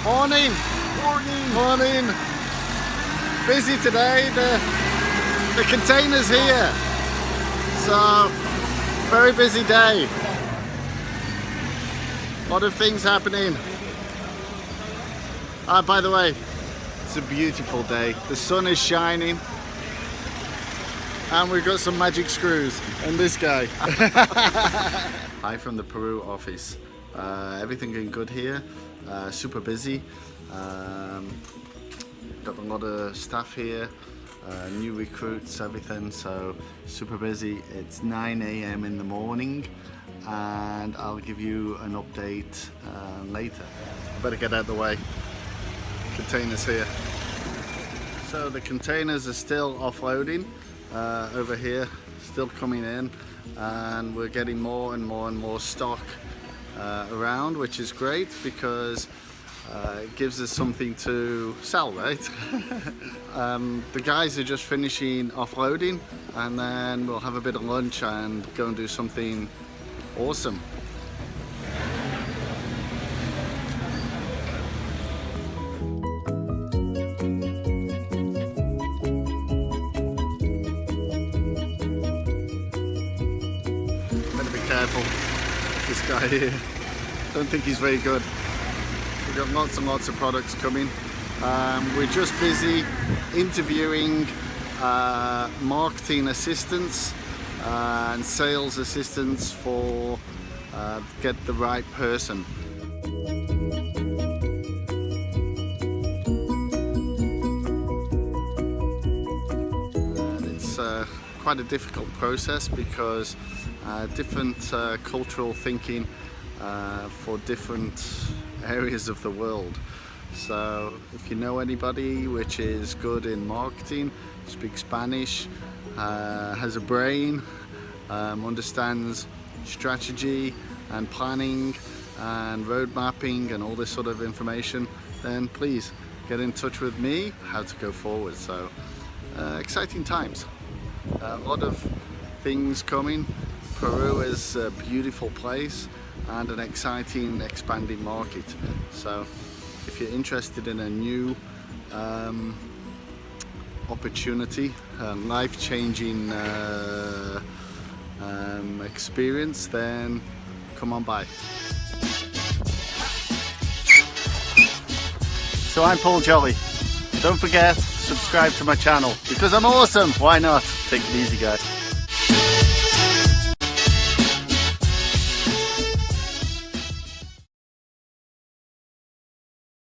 Morning! Morning! Morning! Busy today, the container's here. So, very busy day. A lot of things happening. By the way, it's a beautiful day. The sun is shining. And we've got some magic screws and this guy. Hi from the Peru office. Everything going good here. Super busy. Got a lot of staff here. New recruits, everything. So super busy. It's 9 a.m. in the morning, and I'll give you an update later. Better get out of the way. Containers here. So the containers are still offloading. Over here, still coming in, and we're getting more and more stock around, which is great because it gives us something to sell, right? The guys are just finishing offloading, and then we'll have a bit of lunch and go and do something awesome. Careful, this guy here. Don't think he's very good. We've got lots and lots of products coming. We're just busy interviewing marketing assistants and sales assistants for get the right person. And it's quite a difficult process because different cultural thinking for different areas of the world. So if you know anybody which is good in marketing, speaks Spanish, has a brain, understands strategy and planning and road mapping and all this sort of information, then please get in touch with me how to go forward. So exciting times, a lot of things coming. Peru is a beautiful place and an exciting, expanding market. So if you're interested in a new opportunity, a life-changing experience, then come on by. So I'm Paul Jolley. Don't forget, subscribe to my channel because I'm awesome. Why not? Take it easy, guys.